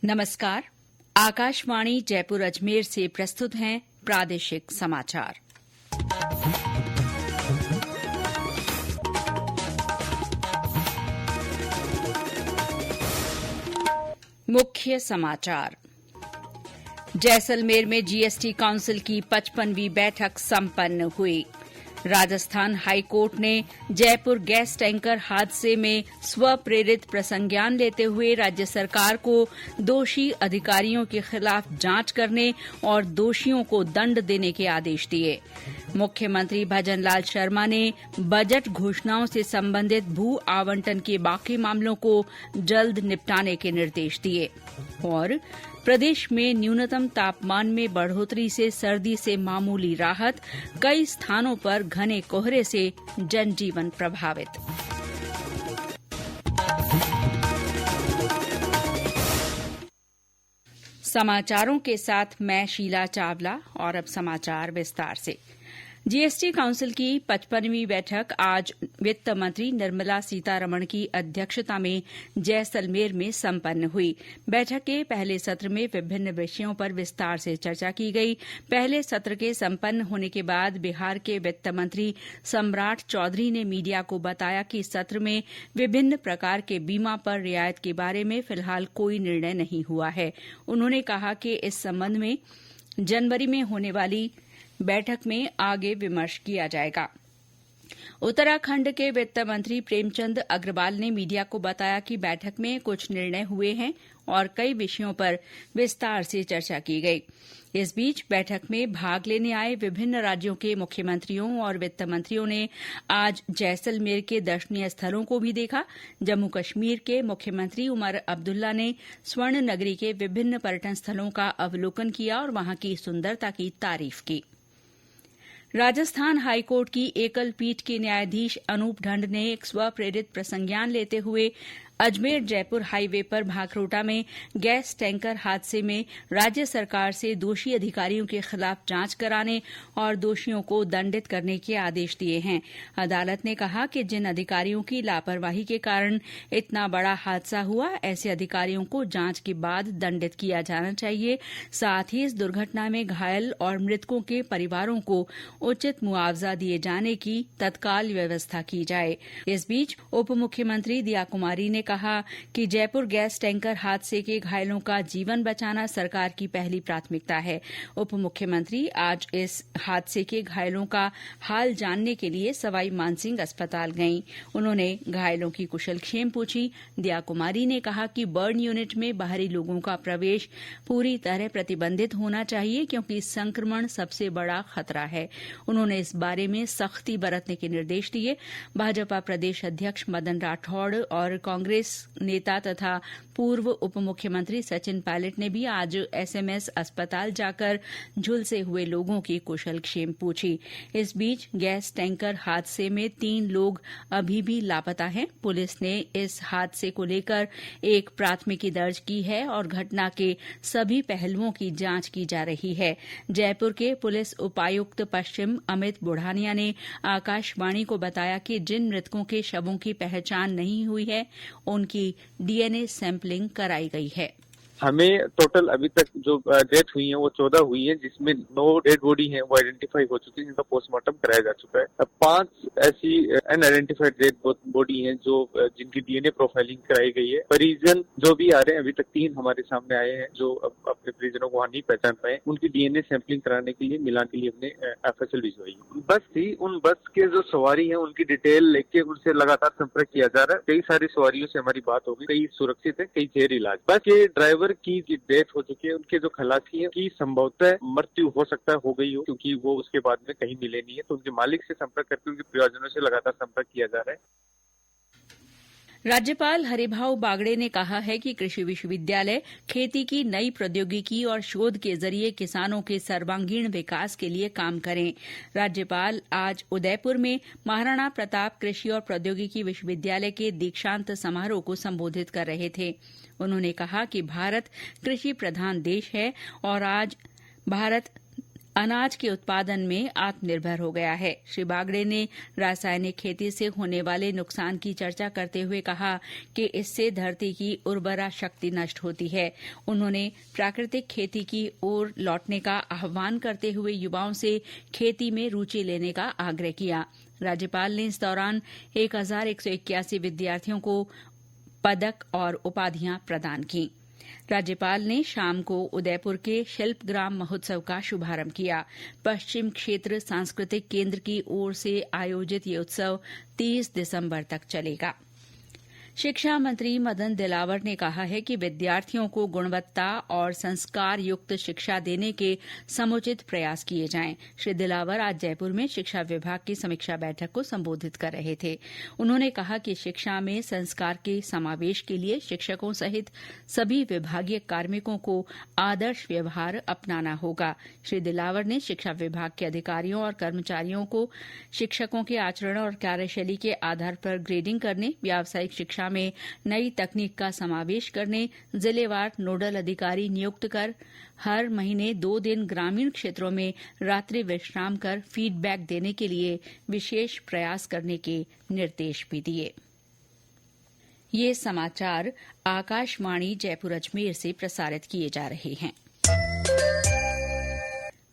नमस्कार। आकाशवाणी जयपुर अजमेर से प्रस्तुत हैं प्रादेशिक समाचार। मुख्य समाचार। जैसलमेर में जीएसटी काउंसिल की 55वीं बैठक संपन्न हुई। राजस्थान हाईकोर्ट ने जयपुर गैस टैंकर हादसे में स्वप्रेरित प्रसंज्ञान लेते हुए राज्य सरकार को दोषी अधिकारियों के खिलाफ जांच करने और दोषियों को दंड देने के आदेश दिए। मुख्यमंत्री भजनलाल शर्मा ने बजट घोषणाओं से संबंधित भू आवंटन के बाकी मामलों को जल्द निपटाने के निर्देश दिए। और प्रदेश में न्यूनतम तापमान में बढ़ोतरी से सर्दी से मामूली राहत, कई स्थानों पर घने कोहरे से जनजीवन प्रभावित। समाचारों के साथ मैं शीला चावला और अब समाचार विस्तार से। जीएसटी काउंसिल की 55वीं बैठक आज वित्त मंत्री निर्मला सीतारमण की अध्यक्षता में जैसलमेर में संपन्न हुई। बैठक के पहले सत्र में विभिन्न विषयों पर विस्तार से चर्चा की गई। पहले सत्र के संपन्न होने के बाद बिहार के वित्त मंत्री सम्राट चौधरी ने मीडिया को बताया कि सत्र में विभिन्न प्रकार के बीमा पर रियायत के बारे में फिलहाल कोई निर्णय नहीं हुआ है। उन्होंने कहा कि इस संबंध में जनवरी में होने वाली बैठक में आगे विमर्श किया जाएगा। उत्तराखंड के वित्त मंत्री प्रेमचंद अग्रवाल ने मीडिया को बताया कि बैठक में कुछ निर्णय हुए हैं और कई विषयों पर विस्तार से चर्चा की गई। इस बीच बैठक में भाग लेने आए विभिन्न राज्यों के मुख्यमंत्रियों और वित्त मंत्रियों ने आज जैसलमेर के दर्शनीय स्थलों को भी देखा। जम्मू कश्मीर के मुख्यमंत्री उमर अब्दुल्ला ने स्वर्ण नगरी के विभिन्न पर्यटन स्थलों का अवलोकन किया और वहां की सुंदरता की तारीफ की। राजस्थान हाईकोर्ट की एकल पीठ के न्यायाधीश अनूप ढंड ने एक स्वप्रेरित प्रसंज्ञान लेते हुए अजमेर जयपुर हाईवे पर भाखरोटा में गैस टैंकर हादसे में राज्य सरकार से दोषी अधिकारियों के खिलाफ जांच कराने और दोषियों को दंडित करने के आदेश दिए हैं। अदालत ने कहा कि जिन अधिकारियों की लापरवाही के कारण इतना बड़ा हादसा हुआ, ऐसे अधिकारियों को जांच के बाद दंडित किया जाना चाहिए। साथ ही इस दुर्घटना में घायल और मृतकों के परिवारों को उचित मुआवजा दिए जाने की तत्काल व्यवस्था की जाए। इस बीच उप मुख्यमंत्री दिया कुमारी ने कहा कि जयपुर गैस टैंकर हादसे के घायलों का जीवन बचाना सरकार की पहली प्राथमिकता है। उप मुख्यमंत्री आज इस हादसे के घायलों का हाल जानने के लिए सवाई मानसिंह अस्पताल गईं। उन्होंने घायलों की कुशलक्षेम पूछी। दिया कुमारी ने कहा कि बर्न यूनिट में बाहरी लोगों का प्रवेश पूरी तरह प्रतिबंधित होना चाहिए, क्योंकि संक्रमण सबसे बड़ा खतरा है। उन्होंने इस बारे में सख्ती बरतने के निर्देश दिए। भाजपा प्रदेश अध्यक्ष मदन राठौड़ और कांग्रेस नेता तथा पूर्व उप मुख्यमंत्री सचिन पायलट ने भी आज एसएमएस अस्पताल जाकर झुलसे हुए लोगों की कुशलक्षेम पूछी। इस बीच गैस टैंकर हादसे में 3 लोग अभी भी लापता हैं। पुलिस ने इस हादसे को लेकर एक प्राथमिकी दर्ज की है और घटना के सभी पहलुओं की जांच की जा रही है। जयपुर के पुलिस उपायुक्त पश्चिम अमित बुढ़ानिया ने आकाशवाणी को बताया कि जिन मृतकों के शवों की पहचान नहीं हुई है, उनकी डीएनए सैंपलिंग कराई गई है। हमें टोटल अभी तक जो डेथ हुई है वो 14 हुई है, जिसमें 9 डेड बॉडी है वो आइडेंटिफाई हो चुकी है, जिनका पोस्टमार्टम कराया जा चुका है। अब 5 ऐसी अनआइडेंटिफाइड डेड बॉडी है जो जिनकी डीएनए प्रोफाइलिंग कराई गई है। परिजन जो भी आ रहे हैं, अभी तक 3 हमारे सामने आए हैं जो अपने परिजनों को वहां नहीं पहचान पाए। उनकी डीएनए सैंपलिंग कराने के लिए मिलान के लिए हमने एफएसएल भिजवाई। बस थी, उन बस के जो सवारी है उनकी डिटेल लेके उनसे लगातार संपर्क किया जा रहा है। कई सारी सवारियों से हमारी बात हो गई, कई सुरक्षित है, कई जेर इलाज। बस के ड्राइवर की डेथ हो चुकी है, उनके जो खलासी है की संभवतः मृत्यु हो सकता है हो गई हो, क्योंकि वो उसके बाद में कहीं मिले नहीं है। तो उनके मालिक से संपर्क करके उनके परिवारजनों से लगातार संपर्क किया जा रहा है। राज्यपाल हरिभाऊ बागड़े ने कहा है कि कृषि विश्वविद्यालय खेती की नई प्रौद्योगिकी और शोध के जरिए किसानों के सर्वांगीण विकास के लिए काम करें। राज्यपाल आज उदयपुर में महाराणा प्रताप कृषि और प्रौद्योगिकी विश्वविद्यालय के दीक्षांत समारोह को संबोधित कर रहे थे। उन्होंने कहा कि भारत कृषि प्रधान देश है और आज भारत अनाज के उत्पादन में आत्मनिर्भर हो गया है। श्री बागड़े ने रासायनिक खेती से होने वाले नुकसान की चर्चा करते हुए कहा कि इससे धरती की उर्वरा शक्ति नष्ट होती है। उन्होंने प्राकृतिक खेती की ओर लौटने का आह्वान करते हुए युवाओं से खेती में रुचि लेने का आग्रह किया। राज्यपाल ने इस दौरान 1181 विद्यार्थियों को पदक और उपाधियां प्रदान की। राज्यपाल ने शाम को उदयपुर के शिल्पग्राम महोत्सव का शुभारंभ किया। पश्चिम क्षेत्र सांस्कृतिक केंद्र की ओर से आयोजित ये उत्सव 30 दिसंबर तक चलेगा। शिक्षा मंत्री मदन दिलावर ने कहा है कि विद्यार्थियों को गुणवत्ता और संस्कार युक्त शिक्षा देने के समुचित प्रयास किए जाएं। श्री दिलावर आज जयपुर में शिक्षा विभाग की समीक्षा बैठक को संबोधित कर रहे थे। उन्होंने कहा कि शिक्षा में संस्कार के समावेश के लिए शिक्षकों सहित सभी विभागीय कार्मिकों को आदर्श व्यवहार अपनाना होगा। श्री दिलावर ने शिक्षा विभाग के अधिकारियों और कर्मचारियों को शिक्षकों के आचरण और कार्यशैली के आधार पर ग्रेडिंग करने, व्यावसायिक शिक्षा में नई तकनीक का समावेश करने, जिलेवार नोडल अधिकारी नियुक्त कर हर महीने 2 दिन ग्रामीण क्षेत्रों में रात्रि विश्राम कर फीडबैक देने के लिए विशेष प्रयास करने के निर्देश भी दिए। ये समाचार आकाशवाणी जयपुर अजमेर से प्रसारित किए जा रहे हैं।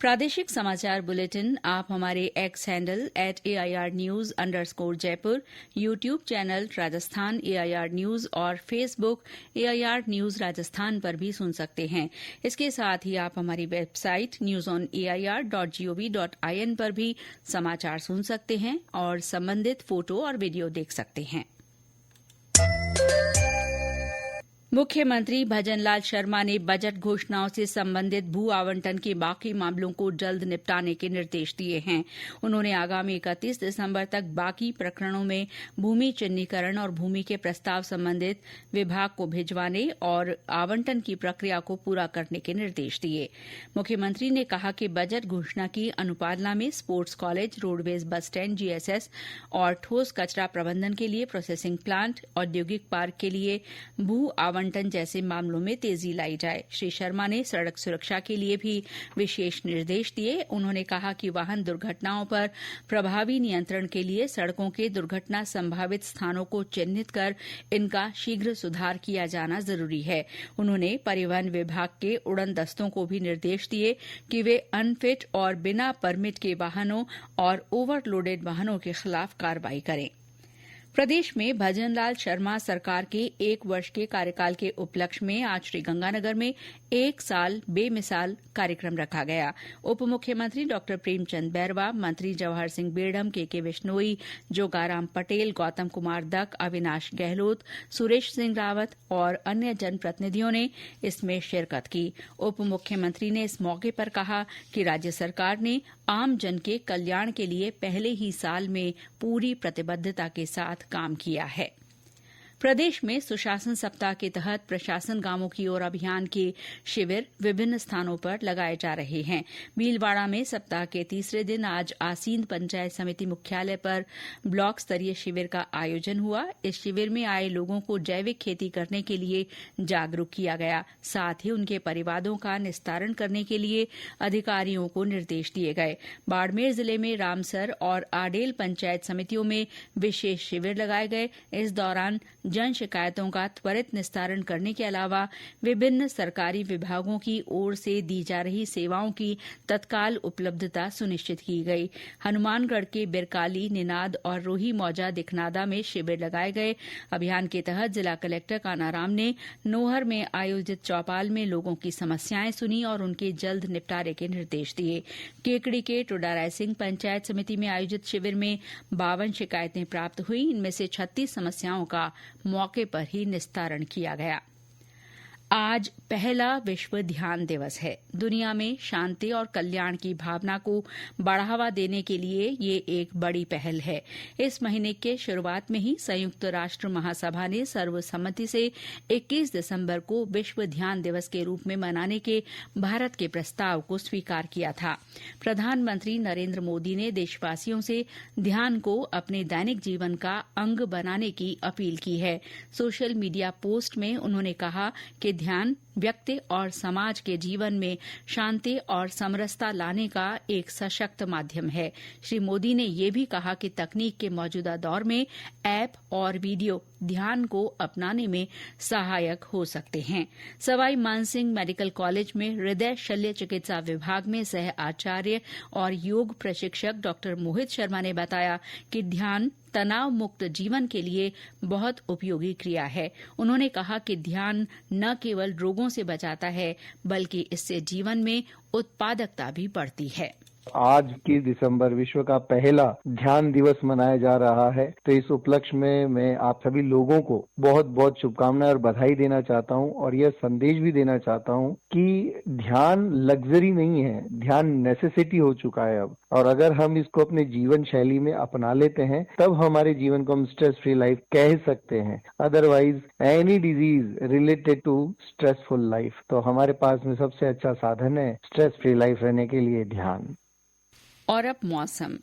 प्रादेशिक समाचार बुलेटिन आप हमारे x handle @AIRnews_Jaipur, YouTube channel Rajasthan AIR news और फेसबुक AIR न्यूज राजस्थान पर भी सुन सकते हैं। इसके साथ ही आप हमारी वेबसाइट newsonair.gov.in पर भी समाचार सुन सकते हैं और संबंधित फोटो और वीडियो देख सकते हैं। मुख्यमंत्री भजनलाल शर्मा ने बजट घोषणाओं से संबंधित भू आवंटन के बाकी मामलों को जल्द निपटाने के निर्देश दिए हैं। उन्होंने आगामी 31 दिसंबर तक बाकी प्रकरणों में भूमि चिन्हीकरण और भूमि के प्रस्ताव संबंधित विभाग को भिजवाने और आवंटन की प्रक्रिया को पूरा करने के निर्देश दिए। मुख्यमंत्री ने कहा कि बजट घोषणा की अनुपालना में sports college, roadways bus stand, GSS और ठोस कचरा प्रबंधन के लिए प्रोसेसिंग प्लांट, औद्योगिक पार्क के लिए भू आवंटन जैसे मामलों में तेजी लाई जाए। श्री शर्मा ने सड़क सुरक्षा के लिए भी विशेष निर्देश दिए। उन्होंने कहा कि वाहन दुर्घटनाओं पर प्रभावी नियंत्रण के लिए सड़कों के दुर्घटना संभावित स्थानों को चिन्हित कर इनका शीघ्र सुधार किया जाना जरूरी है। उन्होंने परिवहन विभाग के उड़न दस्तों को भी निर्देश दिए कि वे अनफिट और बिना परमिट के वाहनों और ओवरलोडेड वाहनों के खिलाफ कार्रवाई करें। प्रदेश में भजनलाल शर्मा सरकार के 1 वर्ष के कार्यकाल के उपलक्ष्य में आज श्रीगंगानगर में 1 साल बेमिसाल कार्यक्रम रखा गया। उप मुख्यमंत्री डॉ प्रेमचंद बैरवा, मंत्री जवाहर सिंह बेड़म, के बिश्नोई, जोगाराम पटेल, गौतम कुमार दक, अविनाश गहलोत, सुरेश सिंह रावत और अन्य जनप्रतिनिधियों ने इसमें शिरकत की। उप मुख्यमंत्री ने इस मौके पर कहा कि राज्य सरकार ने आम जन के कल्याण के लिए पहले ही साल में पूरी प्रतिबद्धता के साथ काम किया है। प्रदेश में सुशासन सप्ताह के तहत प्रशासन गांवों की ओर अभियान के शिविर विभिन्न स्थानों पर लगाए जा रहे हैं। भीलवाड़ा में सप्ताह के तीसरे दिन आज आसीन पंचायत समिति मुख्यालय पर ब्लॉक स्तरीय शिविर का आयोजन हुआ। इस शिविर में आए लोगों को जैविक खेती करने के लिए जागरूक किया गया। साथ ही उनके परिवादों का निस्तारण करने के लिए अधिकारियों को निर्देश दिए गए। बाड़मेर जिले में रामसर और आडेल पंचायत समितियों में विशेष शिविर लगाए गए। इस दौरान जन शिकायतों का त्वरित निस्तारण करने के अलावा विभिन्न सरकारी विभागों की ओर से दी जा रही सेवाओं की तत्काल उपलब्धता सुनिश्चित की गई। हनुमानगढ़ के बिरकाली, निनाद और रोही मौजा दिखनादा में शिविर लगाए गए। अभियान के तहत जिला कलेक्टर कानाराम ने नोहर में आयोजित चौपाल में लोगों की समस्याएं सुनी और उनके जल्द निपटारे के निर्देश दिए। केकड़ी के टोडाराय सिंह पंचायत समिति में आयोजित शिविर में 52 शिकायतें प्राप्त हुई। इनमें से 36 समस्याओं का मौके पर ही निस्तारण किया गया। आज पहला विश्व ध्यान दिवस है। दुनिया में शांति और कल्याण की भावना को बढ़ावा देने के लिए ये एक बड़ी पहल है। इस महीने के शुरुआत में ही संयुक्त राष्ट्र महासभा ने सर्वसम्मति से 21 दिसंबर को विश्व ध्यान दिवस के रूप में मनाने के भारत के प्रस्ताव को स्वीकार किया था। प्रधानमंत्री नरेंद्र मोदी ने देशवासियों से ध्यान को अपने दैनिक जीवन का अंग बनाने की अपील की है। सोशल मीडिया पोस्ट में उन्होंने कहा कि ध्यान व्यक्ति और समाज के जीवन में शांति और समरसता लाने का एक सशक्त माध्यम है। श्री मोदी ने ये भी कहा कि तकनीक के मौजूदा दौर में ऐप और वीडियो ध्यान को अपनाने में सहायक हो सकते हैं। सवाई मानसिंह मेडिकल कॉलेज में हृदय शल्य चिकित्सा विभाग में सह आचार्य और योग प्रशिक्षक डॉक्टर मोहित शर्मा ने बताया कि ध्यान तनाव मुक्त जीवन के लिए बहुत उपयोगी क्रिया है। उन्होंने कहा कि ध्यान न केवल रोगों से बचाता है बल्कि इससे जीवन में उत्पादकता भी बढ़ती है। आज 21 दिसंबर विश्व का पहला ध्यान दिवस मनाया जा रहा है, तो इस उपलक्ष्य में मैं आप सभी लोगों को बहुत बहुत शुभकामनाएं और बधाई देना चाहता हूं और यह संदेश भी देना चाहता हूं कि ध्यान लग्जरी नहीं है, ध्यान नेसेसिटी हो चुका है अब। और अगर हम इसको अपने जीवन शैली में अपना लेते हैं तब हमारे जीवन को हम स्ट्रेस फ्री लाइफ कह सकते हैं। Otherwise any disease related to stressful life, तो हमारे पास में सबसे अच्छा साधन है स्ट्रेस फ्री लाइफ रहने के लिए ध्यान। और अब मौसम।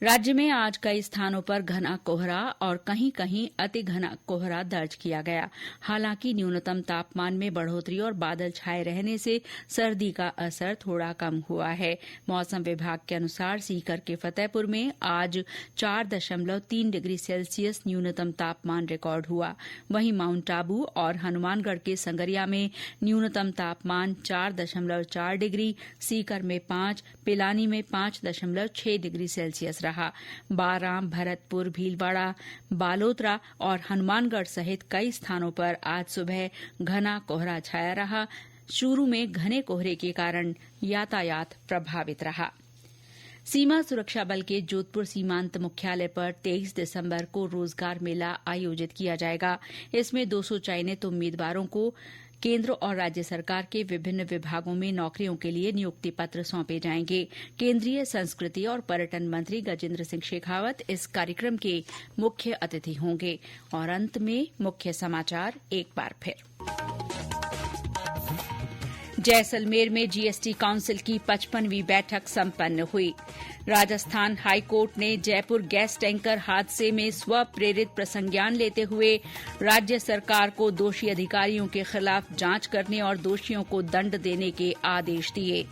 राज्य में आज कई स्थानों पर घना कोहरा और कहीं कहीं अति घना कोहरा दर्ज किया गया। हालांकि न्यूनतम तापमान में बढ़ोतरी और बादल छाए रहने से सर्दी का असर थोड़ा कम हुआ है। मौसम विभाग के अनुसार सीकर के फतेहपुर में आज 4.3 डिग्री सेल्सियस न्यूनतम तापमान रिकॉर्ड हुआ। वहीं माउंट आबू और हनुमानगढ़ के संगरिया में न्यूनतम तापमान 4.4 डिग्री, सीकर में 5, पिलानी में 5.6 डिग्री सेल्सियस रहा। बाराम, भरतपुर, भीलवाड़ा, बालोतरा और हनुमानगढ़ सहित कई स्थानों पर आज सुबह घना कोहरा छाया रहा। चूरू में घने कोहरे के कारण यातायात प्रभावित रहा। सीमा सुरक्षा बल के जोधपुर सीमांत मुख्यालय पर 23 दिसंबर को रोजगार मेला आयोजित किया जाएगा। इसमें 200 चयनित उम्मीदवारों को केंद्र और राज्य सरकार के विभिन्न विभागों में नौकरियों के लिए नियुक्ति पत्र सौंपे जाएंगे। केंद्रीय संस्कृति और पर्यटन मंत्री गजेंद्र सिंह शेखावत इस कार्यक्रम के मुख्य अतिथि होंगे। और अंत में मुख्य समाचार एक बार फिर। जैसलमेर में जीएसटी काउंसिल की 55वीं बैठक संपन्न हुई। राजस्थान हाईकोर्ट ने जयपुर गैस टैंकर हादसे में स्वप्रेरित प्रसंज्ञान लेते हुए राज्य सरकार को दोषी अधिकारियों के खिलाफ जांच करने और दोषियों को दंड देने के आदेश दिए।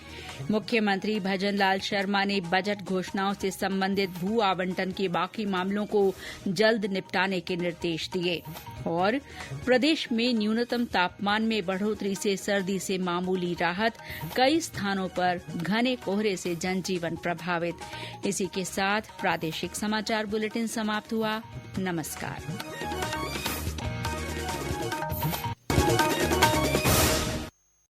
मुख्यमंत्री भजनलाल शर्मा ने बजट घोषणाओं से संबंधित भू आवंटन के बाकी मामलों को जल्द निपटाने के निर्देश दिए। और प्रदेश में न्यूनतम तापमान में बढ़ोतरी से सर्दी से मामूली राहत, कई स्थानों पर घने कोहरे से जनजीवन प्रभावित। इसी के साथ प्रादेशिक समाचार बुलेटिन समाप्त हुआ। नमस्कार।